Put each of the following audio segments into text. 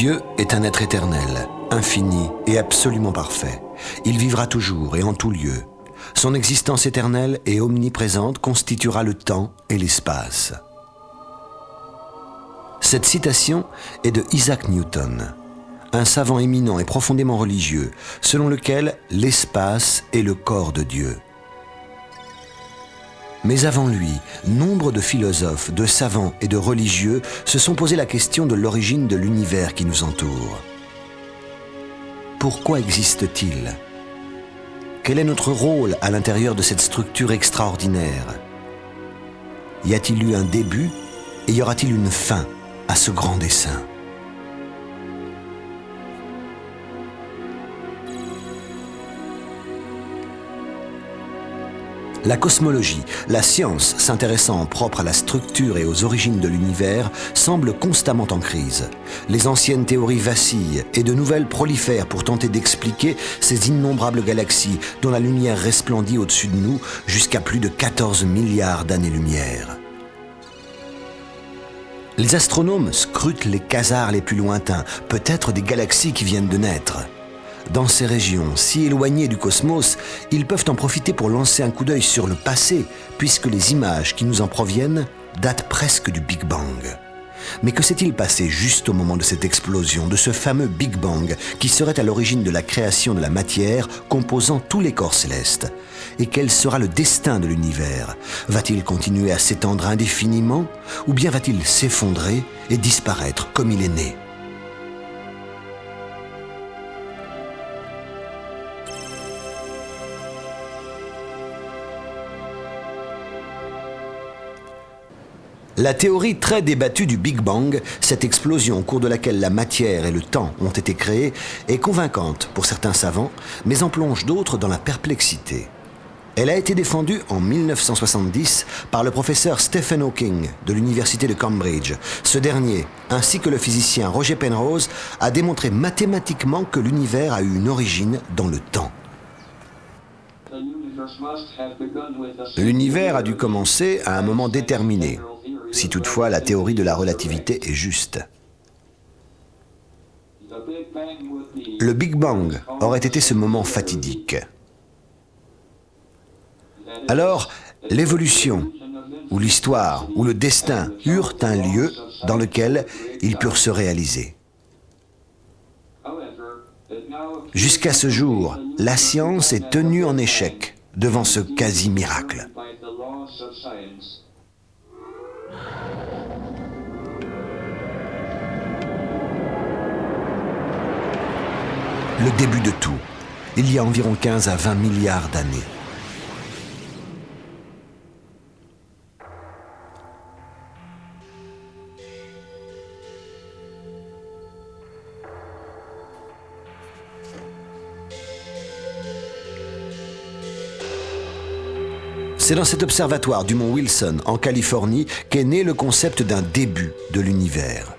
Dieu est un être éternel, infini et absolument parfait. Il vivra toujours et en tout lieu. Son existence éternelle et omniprésente constituera le temps et l'espace. Cette citation est de Isaac Newton, un savant éminent et profondément religieux, selon lequel l'espace est le corps de Dieu. Mais avant lui, nombre de philosophes, de savants et de religieux se sont posé la question de l'origine de l'univers qui nous entoure. Pourquoi existe-t-il ? Quel est notre rôle à l'intérieur de cette structure extraordinaire ? Y a-t-il eu un début et y aura-t-il une fin à ce grand dessein ? La cosmologie, la science s'intéressant en propre à la structure et aux origines de l'univers, semble constamment en crise. Les anciennes théories vacillent et de nouvelles prolifèrent pour tenter d'expliquer ces innombrables galaxies dont la lumière resplendit au-dessus de nous jusqu'à plus de 14 milliards d'années-lumière. Les astronomes scrutent les quasars les plus lointains, peut-être des galaxies qui viennent de naître. Dans ces régions si éloignées du cosmos, ils peuvent en profiter pour lancer un coup d'œil sur le passé, puisque les images qui nous en proviennent datent presque du Big Bang. Mais que s'est-il passé juste au moment de cette explosion, de ce fameux Big Bang qui serait à l'origine de la création de la matière composant tous les corps célestes ? Et quel sera le destin de l'univers ? Va-t-il continuer à s'étendre indéfiniment, ou bien va-t-il s'effondrer et disparaître comme il est né ? La théorie très débattue du Big Bang, cette explosion au cours de laquelle la matière et le temps ont été créés, est convaincante pour certains savants, mais en plonge d'autres dans la perplexité. Elle a été défendue en 1970 par le professeur Stephen Hawking de l'université de Cambridge. Ce dernier, ainsi que le physicien Roger Penrose, a démontré mathématiquement que l'univers a eu une origine dans le temps. L'univers a dû commencer à un moment déterminé, si toutefois la théorie de la relativité est juste. Le Big Bang aurait été ce moment fatidique. Alors, l'évolution, ou l'histoire, ou le destin eurent un lieu dans lequel ils purent se réaliser. Jusqu'à ce jour, la science est tenue en échec devant ce quasi-miracle. Le début de tout, il y a environ 15 à 20 milliards d'années. C'est dans cet observatoire du mont Wilson, en Californie, qu'est né le concept d'un début de l'univers.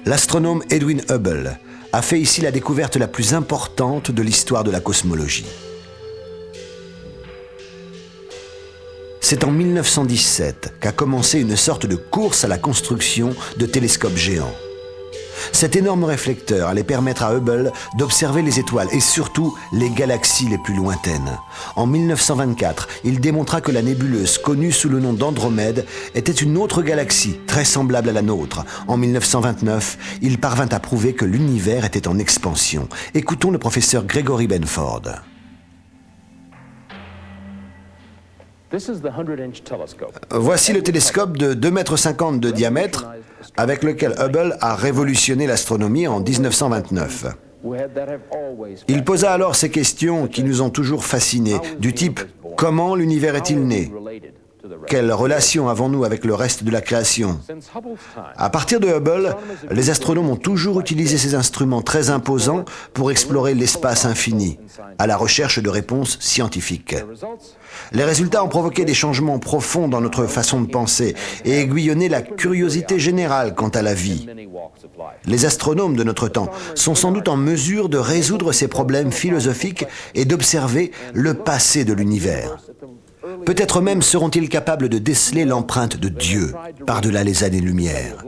L'astronome Edwin Hubble a fait ici la découverte la plus importante de l'histoire de la cosmologie. C'est en 1917 qu'a commencé une sorte de course à la construction de télescopes géants. Cet énorme réflecteur allait permettre à Hubble d'observer les étoiles et surtout les galaxies les plus lointaines. En 1924, il démontra que la nébuleuse connue sous le nom d'Andromède était une autre galaxie très semblable à la nôtre. En 1929, il parvint à prouver que l'univers était en expansion. Écoutons le professeur Gregory Benford. Voici le télescope de 2,50 m de diamètre avec lequel Hubble a révolutionné l'astronomie en 1929. Il posa alors ces questions qui nous ont toujours fascinés, du type « Comment l'univers est-il né ? Quelle relation avons-nous avec le reste de la création ?» À partir de Hubble, les astronomes ont toujours utilisé ces instruments très imposants pour explorer l'espace infini, à la recherche de réponses scientifiques. Les résultats ont provoqué des changements profonds dans notre façon de penser et aiguillonné la curiosité générale quant à la vie. Les astronomes de notre temps sont sans doute en mesure de résoudre ces problèmes philosophiques et d'observer le passé de l'univers. Peut-être même seront-ils capables de déceler l'empreinte de Dieu par-delà les années-lumière.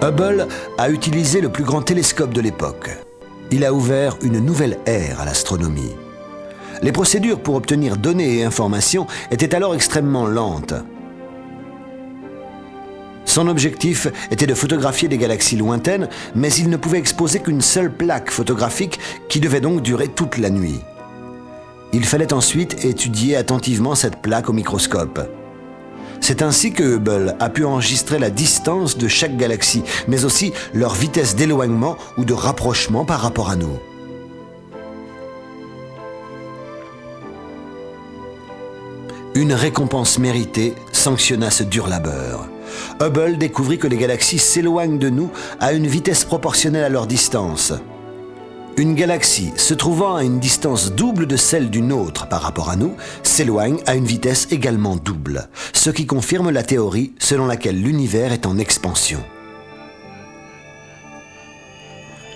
Hubble a utilisé le plus grand télescope de l'époque. Il a ouvert une nouvelle ère à l'astronomie. Les procédures pour obtenir données et informations étaient alors extrêmement lentes. Son objectif était de photographier des galaxies lointaines, mais il ne pouvait exposer qu'une seule plaque photographique qui devait donc durer toute la nuit. Il fallait ensuite étudier attentivement cette plaque au microscope. C'est ainsi que Hubble a pu enregistrer la distance de chaque galaxie, mais aussi leur vitesse d'éloignement ou de rapprochement par rapport à nous. Une récompense méritée sanctionna ce dur labeur. Hubble découvrit que les galaxies s'éloignent de nous à une vitesse proportionnelle à leur distance. Une galaxie se trouvant à une distance double de celle d'une autre par rapport à nous s'éloigne à une vitesse également double, ce qui confirme la théorie selon laquelle l'univers est en expansion.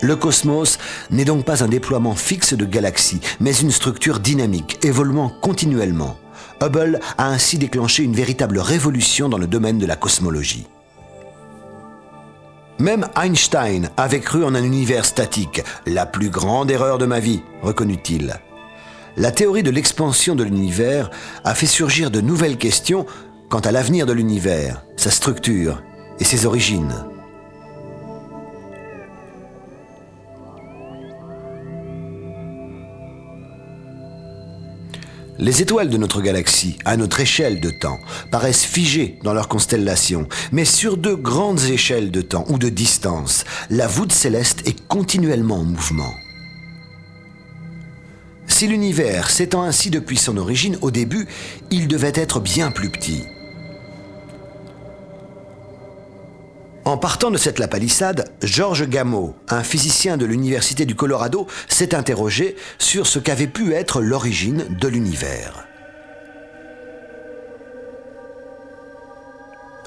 Le cosmos n'est donc pas un déploiement fixe de galaxies, mais une structure dynamique, évoluant continuellement. Hubble a ainsi déclenché une véritable révolution dans le domaine de la cosmologie. Même Einstein avait cru en un univers statique, la plus grande erreur de ma vie, reconnut-il. La théorie de l'expansion de l'univers a fait surgir de nouvelles questions quant à l'avenir de l'univers, sa structure et ses origines. Les étoiles de notre galaxie, à notre échelle de temps, paraissent figées dans leur constellation, mais sur de grandes échelles de temps ou de distance, la voûte céleste est continuellement en mouvement. Si l'univers s'étend ainsi depuis son origine, au début, il devait être bien plus petit. En partant de cette lapalissade, George Gamow, un physicien de l'Université du Colorado, s'est interrogé sur ce qu'avait pu être l'origine de l'univers.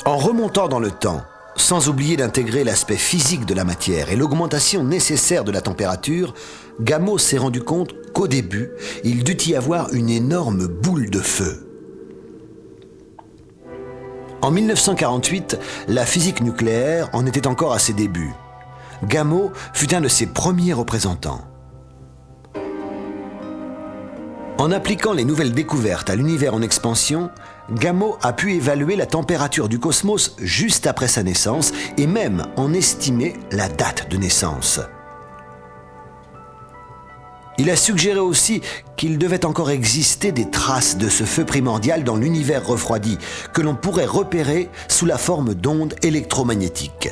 En remontant dans le temps, sans oublier d'intégrer l'aspect physique de la matière et l'augmentation nécessaire de la température, Gamow s'est rendu compte qu'au début, il dut y avoir une énorme boule de feu. En 1948, la physique nucléaire en était encore à ses débuts. Gamow fut un de ses premiers représentants. En appliquant les nouvelles découvertes à l'univers en expansion, Gamow a pu évaluer la température du cosmos juste après sa naissance et même en estimer la date de naissance. Il a suggéré aussi qu'il devait encore exister des traces de ce feu primordial dans l'univers refroidi, que l'on pourrait repérer sous la forme d'ondes électromagnétiques.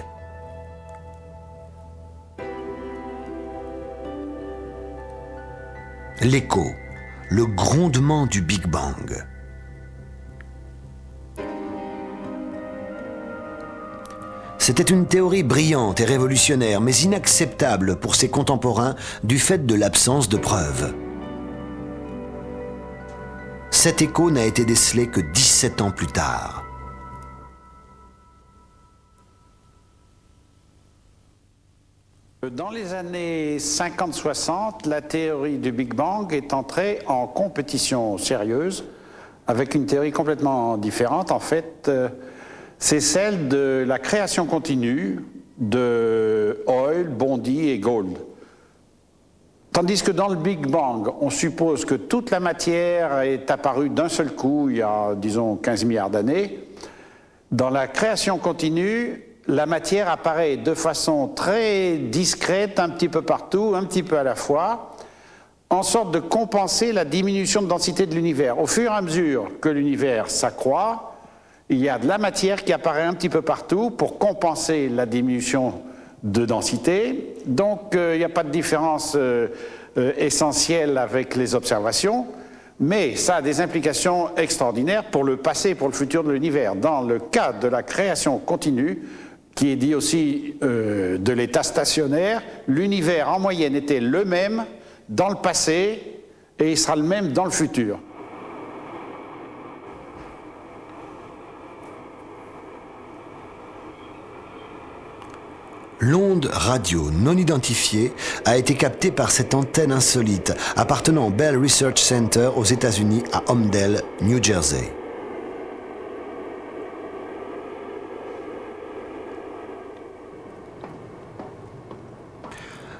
L'écho, le grondement du Big Bang. C'était une théorie brillante et révolutionnaire, mais inacceptable pour ses contemporains du fait de l'absence de preuves. Cet écho n'a été décelé que 17 ans plus tard. Dans les années 50-60, la théorie du Big Bang est entrée en compétition sérieuse avec une théorie complètement différente. En fait, c'est celle de la création continue de Hoyle, Bondi et Gould. Tandis que dans le Big Bang, on suppose que toute la matière est apparue d'un seul coup il y a, disons, 15 milliards d'années. Dans la création continue, la matière apparaît de façon très discrète, un petit peu partout, un petit peu à la fois, en sorte de compenser la diminution de densité de l'univers. Au fur et à mesure que l'univers s'accroît, il y a de la matière qui apparaît un petit peu partout pour compenser la diminution de densité. Donc, il n'y a pas de différence essentielle avec les observations, mais ça a des implications extraordinaires pour le passé et pour le futur de l'univers. Dans le cas de la création continue, qui est dit aussi de l'état stationnaire, l'univers en moyenne était le même dans le passé et il sera le même dans le futur. L'onde radio non identifiée a été captée par cette antenne insolite appartenant au Bell Research Center aux États-Unis à Holmdel, New Jersey.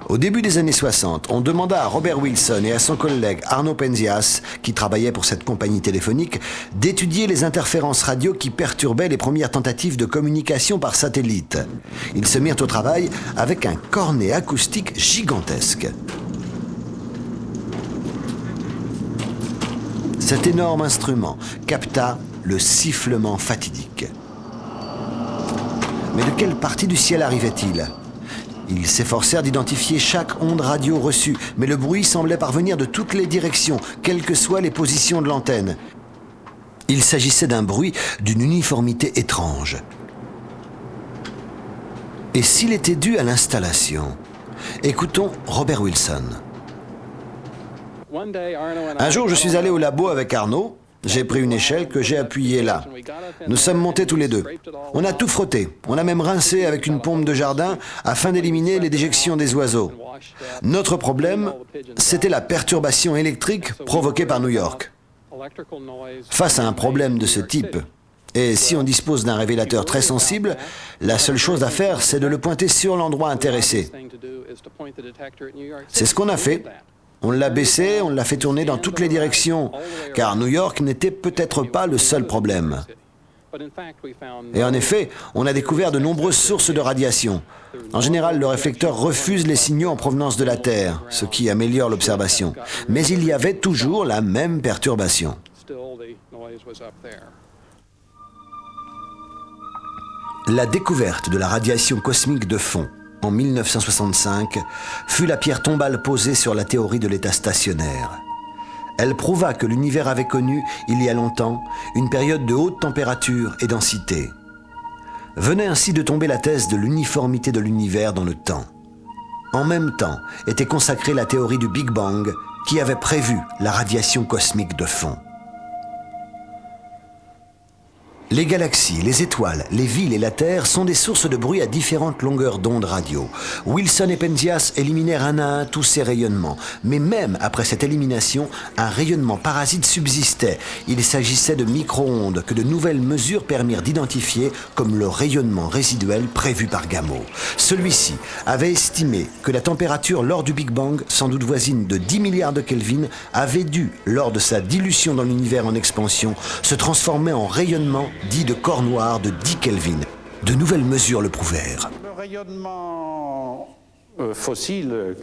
Au début des années 60, on demanda à Robert Wilson et à son collègue Arno Penzias, qui travaillait pour cette compagnie téléphonique, d'étudier les interférences radio qui perturbaient les premières tentatives de communication par satellite. Ils se mirent au travail avec un cornet acoustique gigantesque. Cet énorme instrument capta le sifflement fatidique. Mais de quelle partie du ciel arrivait-il ? Ils s'efforcèrent d'identifier chaque onde radio reçue, mais le bruit semblait parvenir de toutes les directions, quelles que soient les positions de l'antenne. Il s'agissait d'un bruit d'une uniformité étrange. Et s'il était dû à l'installation ? Écoutons Robert Wilson. Un jour, je suis allé au labo avec Arno. J'ai pris une échelle que j'ai appuyée là. Nous sommes montés tous les deux. On a tout frotté. On a même rincé avec une pompe de jardin afin d'éliminer les déjections des oiseaux. Notre problème, c'était la perturbation électrique provoquée par New York. Face à un problème de ce type, et si on dispose d'un révélateur très sensible, la seule chose à faire, c'est de le pointer sur l'endroit intéressé. C'est ce qu'on a fait. On l'a baissé, on l'a fait tourner dans toutes les directions, car New York n'était peut-être pas le seul problème. Et en effet, on a découvert de nombreuses sources de radiation. En général, le réflecteur refuse les signaux en provenance de la Terre, ce qui améliore l'observation. Mais il y avait toujours la même perturbation. La découverte de la radiation cosmique de fond en 1965, fut la pierre tombale posée sur la théorie de l'état stationnaire. Elle prouva que l'univers avait connu, il y a longtemps, une période de haute température et densité. Venait ainsi de tomber la thèse de l'uniformité de l'univers dans le temps. En même temps était consacrée la théorie du Big Bang, qui avait prévu la radiation cosmique de fond. Les galaxies, les étoiles, les villes et la Terre sont des sources de bruit à différentes longueurs d'onde radio. Wilson et Penzias éliminèrent un à un tous ces rayonnements. Mais même après cette élimination, un rayonnement parasite subsistait. Il s'agissait de micro-ondes que de nouvelles mesures permirent d'identifier comme le rayonnement résiduel prévu par Gamow. Celui-ci avait estimé que la température lors du Big Bang, sans doute voisine de 10 milliards de Kelvin, avait dû, lors de sa dilution dans l'univers en expansion, se transformer en rayonnement dit de corps noir de 10 Kelvin. De nouvelles mesures le prouvèrent. Le rayonnement fossile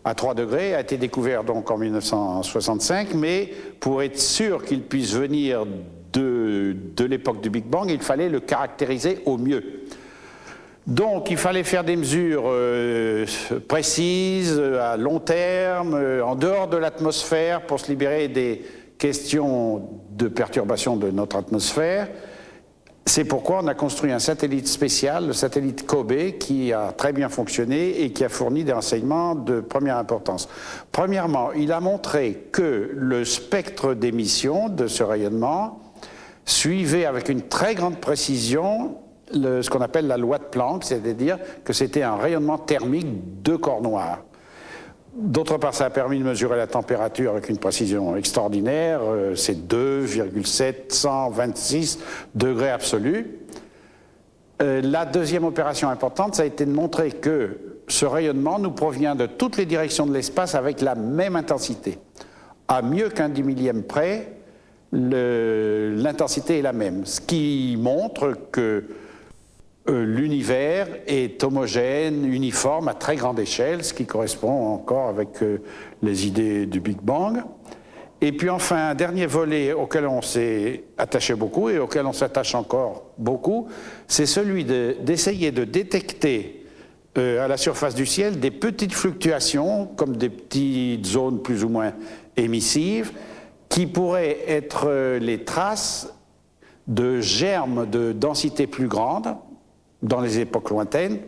à 3 degrés a été découvert donc en 1965, mais pour être sûr qu'il puisse venir de l'époque du Big Bang, il fallait le caractériser au mieux. Donc il fallait faire des mesures précises, à long terme, en dehors de l'atmosphère, pour se libérer des questions de perturbation de notre atmosphère. C'est pourquoi on a construit un satellite spécial, le satellite COBE, qui a très bien fonctionné et qui a fourni des renseignements de première importance. Premièrement, il a montré que le spectre d'émission de ce rayonnement suivait avec une très grande précision ce qu'on appelle la loi de Planck, c'est-à-dire que c'était un rayonnement thermique de corps noirs. D'autre part, ça a permis de mesurer la température avec une précision extraordinaire, c'est 2,726 degrés absolus. La deuxième opération importante, ça a été de montrer que ce rayonnement nous provient de toutes les directions de l'espace avec la même intensité. À mieux qu'un 10 millième près, l'intensité est la même, ce qui montre que l'univers est homogène, uniforme, à très grande échelle, ce qui correspond encore avec les idées du Big Bang. Et puis enfin, un dernier volet auquel on s'est attaché beaucoup et auquel on s'attache encore beaucoup, c'est celui d'essayer de détecter à la surface du ciel des petites fluctuations, comme des petites zones plus ou moins émissives, qui pourraient être les traces de germes de densité plus grande, dans les époques lointaines,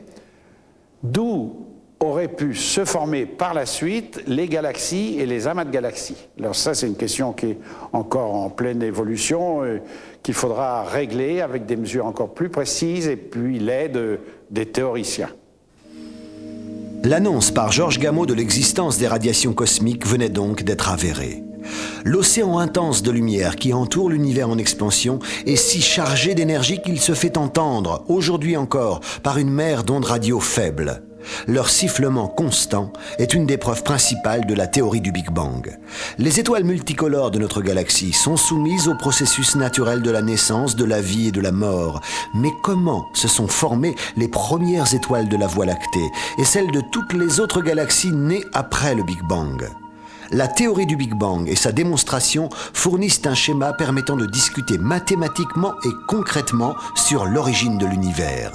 d'où auraient pu se former par la suite les galaxies et les amas de galaxies. Alors ça, c'est une question qui est encore en pleine évolution, qu'il faudra régler avec des mesures encore plus précises et puis l'aide des théoriciens. L'annonce par Georges Gamow de l'existence des radiations cosmiques venait donc d'être avérée. L'océan intense de lumière qui entoure l'univers en expansion est si chargé d'énergie qu'il se fait entendre, aujourd'hui encore, par une mer d'ondes radio faibles. Leur sifflement constant est une des preuves principales de la théorie du Big Bang. Les étoiles multicolores de notre galaxie sont soumises au processus naturel de la naissance, de la vie et de la mort. Mais comment se sont formées les premières étoiles de la Voie lactée et celles de toutes les autres galaxies nées après le Big Bang ? La théorie du Big Bang et sa démonstration fournissent un schéma permettant de discuter mathématiquement et concrètement sur l'origine de l'univers.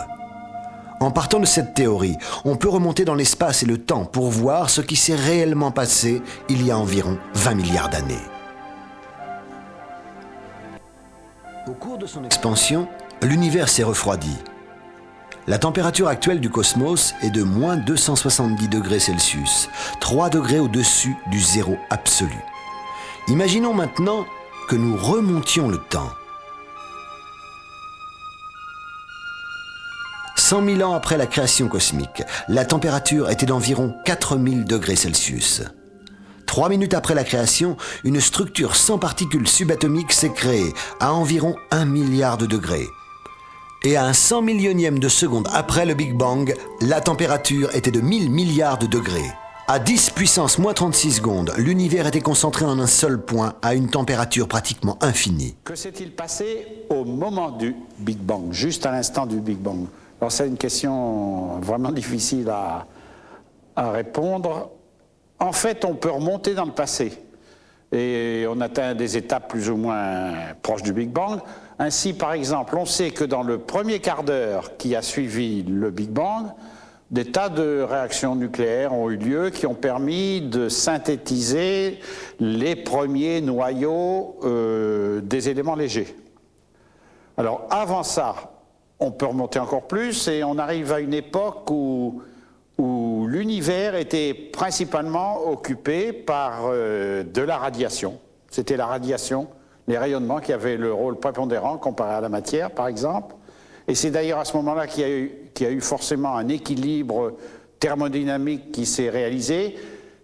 En partant de cette théorie, on peut remonter dans l'espace et le temps pour voir ce qui s'est réellement passé il y a environ 20 milliards d'années. Au cours de son expansion, l'univers s'est refroidi. La température actuelle du cosmos est de moins 270 degrés Celsius, 3 degrés au-dessus du zéro absolu. Imaginons maintenant que nous remontions le temps. 100 000 ans après la création cosmique, la température était d'environ 4000 degrés Celsius. 3 minutes après la création, une structure sans particules subatomiques s'est créée à environ 1 milliard de degrés. Et à un 100 millionième de seconde après le Big Bang, la température était de 1000 milliards de degrés. À 10 puissance moins 36 secondes, l'univers était concentré en un seul point à une température pratiquement infinie. Que s'est-il passé au moment du Big Bang, juste à l'instant du Big Bang ? Alors c'est une question vraiment difficile à répondre. En fait, on peut remonter dans le passé et on atteint des étapes plus ou moins proches du Big Bang. Ainsi, par exemple, on sait que dans le premier quart d'heure qui a suivi le Big Bang, des tas de réactions nucléaires ont eu lieu qui ont permis de synthétiser les premiers noyaux des éléments légers. Alors avant ça, on peut remonter encore plus et on arrive à une époque où l'univers était principalement occupé par de la radiation. C'était la radiation, les rayonnements qui avaient le rôle prépondérant comparé à la matière, par exemple. Et c'est d'ailleurs à ce moment-là qu'il y a eu forcément un équilibre thermodynamique qui s'est réalisé,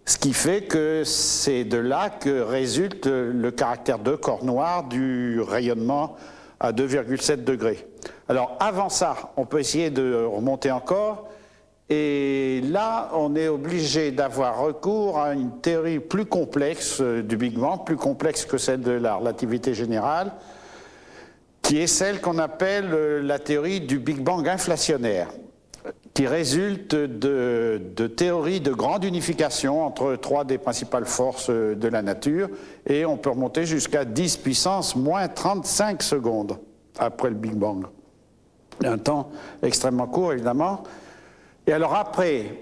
ce qui fait que c'est de là que résulte le caractère de corps noir du rayonnement à 2,7 degrés. Alors avant ça, on peut essayer de remonter encore, et là on est obligé d'avoir recours à une théorie plus complexe du Big Bang, plus complexe que celle de la relativité générale, qui est celle qu'on appelle la théorie du Big Bang inflationnaire, qui résulte de théories de grande unification entre trois des principales forces de la nature, et on peut remonter jusqu'à 10 puissance moins 35 secondes après le Big Bang. Un temps extrêmement court, évidemment. Et alors après,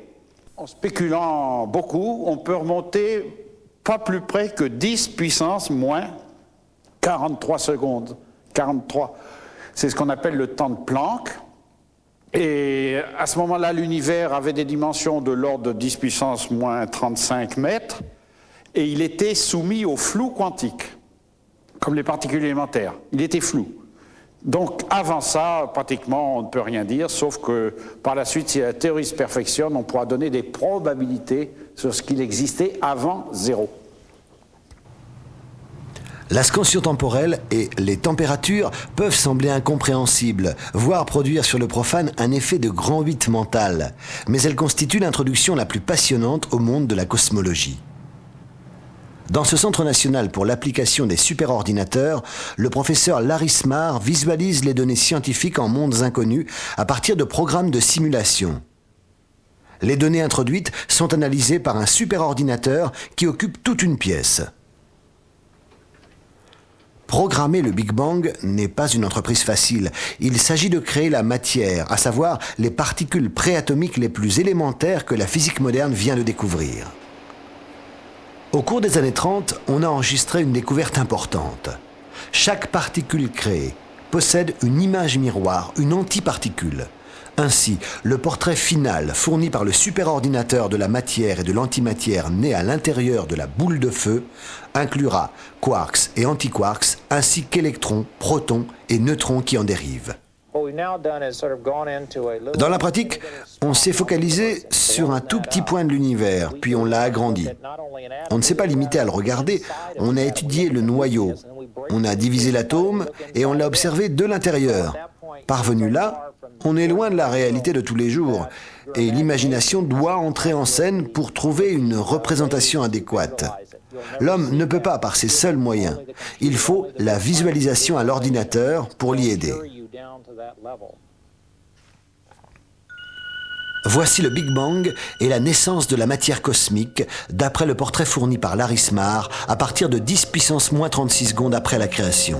en spéculant beaucoup, on peut remonter pas plus près que 10 puissance moins 43 secondes. 43, c'est ce qu'on appelle le temps de Planck. Et à ce moment-là, l'univers avait des dimensions de l'ordre de 10 puissance moins 35 mètres, et il était soumis au flou quantique, comme les particules élémentaires. Il était flou. Donc avant ça, pratiquement, on ne peut rien dire, sauf que par la suite, si la théorie se perfectionne, on pourra donner des probabilités sur ce qu'il existait avant zéro. La scansion temporelle et les températures peuvent sembler incompréhensibles, voire produire sur le profane un effet de grand 8 mental, mais elles constituent l'introduction la plus passionnante au monde de la cosmologie. Dans ce Centre national pour l'application des superordinateurs, le professeur Larry Smarr visualise les données scientifiques en mondes inconnus à partir de programmes de simulation. Les données introduites sont analysées par un superordinateur qui occupe toute une pièce. Programmer le Big Bang n'est pas une entreprise facile. Il s'agit de créer la matière, à savoir les particules préatomiques les plus élémentaires que la physique moderne vient de découvrir. Au cours des années 30, on a enregistré une découverte importante. Chaque particule créée possède une image miroir, une antiparticule. Ainsi, le portrait final fourni par le superordinateur de la matière et de l'antimatière née à l'intérieur de la boule de feu inclura quarks et antiquarks ainsi qu'électrons, protons et neutrons qui en dérivent. Dans la pratique, on s'est focalisé sur un tout petit point de l'univers, puis on l'a agrandi. On ne s'est pas limité à le regarder, on a étudié le noyau, on a divisé l'atome et on l'a observé de l'intérieur. Parvenu là, on est loin de la réalité de tous les jours et l'imagination doit entrer en scène pour trouver une représentation adéquate. L'homme ne peut pas par ses seuls moyens. Il faut la visualisation à l'ordinateur pour l'y aider. Voici le Big Bang et la naissance de la matière cosmique, d'après le portrait fourni par Larry Smarr à partir de 10 puissance moins 36 secondes après la création.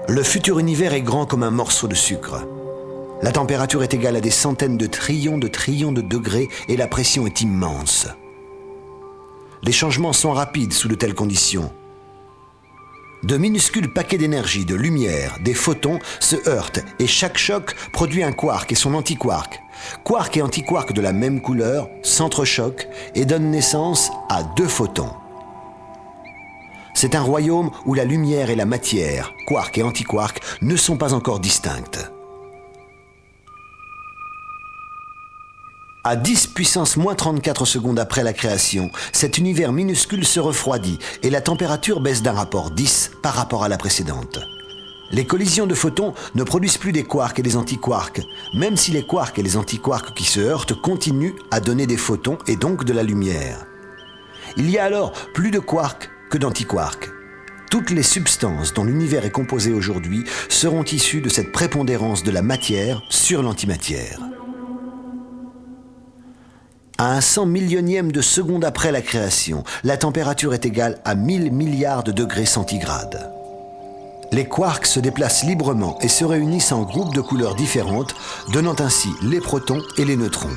Le futur univers est grand comme un morceau de sucre. La température est égale à des centaines de trillions de degrés et la pression est immense. Les changements sont rapides sous de telles conditions. De minuscules paquets d'énergie, de lumière, des photons se heurtent et chaque choc produit un quark et son antiquark. Quark et antiquark de la même couleur s'entrechoquent et donnent naissance à 2 photons. C'est un royaume où la lumière et la matière, quark et antiquark, ne sont pas encore distinctes. À 10 puissance moins 34 secondes après la création, cet univers minuscule se refroidit et la température baisse d'un rapport 10 par rapport à la précédente. Les collisions de photons ne produisent plus des quarks et des antiquarks, même si les quarks et les antiquarks qui se heurtent continuent à donner des photons et donc de la lumière. Il y a alors plus de quarks que d'antiquarks. Toutes les substances dont l'univers est composé aujourd'hui seront issues de cette prépondérance de la matière sur l'antimatière. À un 100 millionième de seconde après la création, la température est égale à 1000 milliards de degrés centigrades. Les quarks se déplacent librement et se réunissent en groupes de couleurs différentes, donnant ainsi les protons et les neutrons.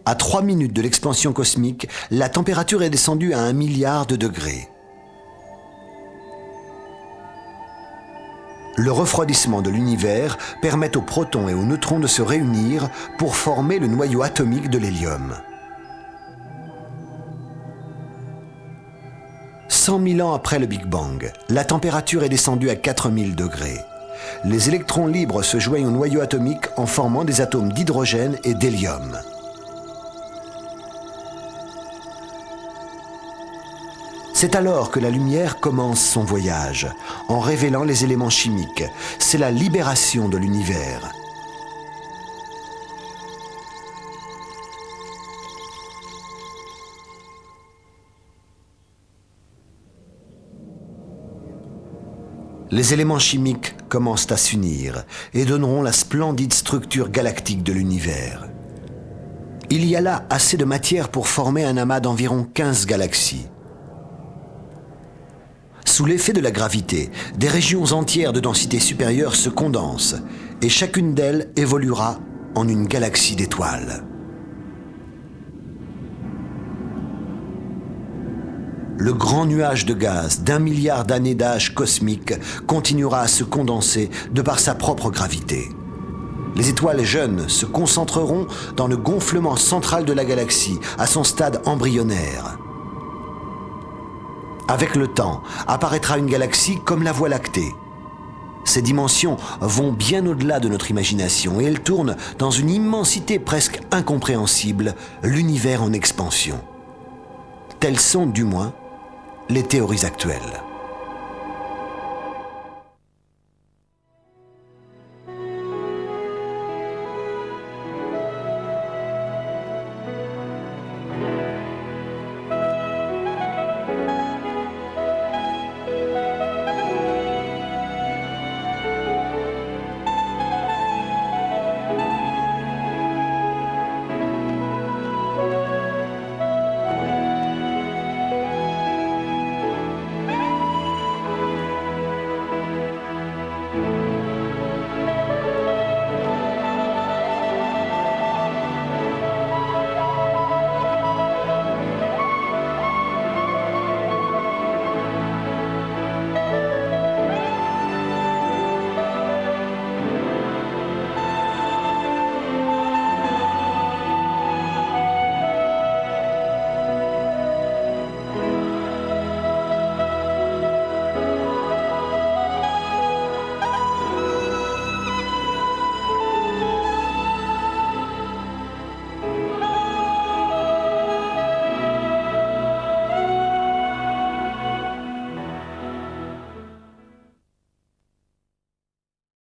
À 3 minutes de l'expansion cosmique, la température est descendue à 1 milliard de degrés. Le refroidissement de l'univers permet aux protons et aux neutrons de se réunir pour former le noyau atomique de l'hélium. 100 000 ans après le Big Bang, la température est descendue à 4000 degrés. Les électrons libres se joignent au noyau atomique en formant des atomes d'hydrogène et d'hélium. C'est alors que la lumière commence son voyage, en révélant les éléments chimiques. C'est la libération de l'univers. Les éléments chimiques commencent à s'unir et donneront la splendide structure galactique de l'univers. Il y a là assez de matière pour former un amas d'environ 15 galaxies. Sous l'effet de la gravité, des régions entières de densité supérieure se condensent et chacune d'elles évoluera en une galaxie d'étoiles. Le grand nuage de gaz d'1 milliard d'années d'âge cosmique continuera à se condenser de par sa propre gravité. Les étoiles jeunes se concentreront dans le gonflement central de la galaxie, à son stade embryonnaire. Avec le temps, apparaîtra une galaxie comme la Voie lactée. Ses dimensions vont bien au-delà de notre imagination et elles tournent dans une immensité presque incompréhensible, l'univers en expansion. Telles sont, du moins, les théories actuelles.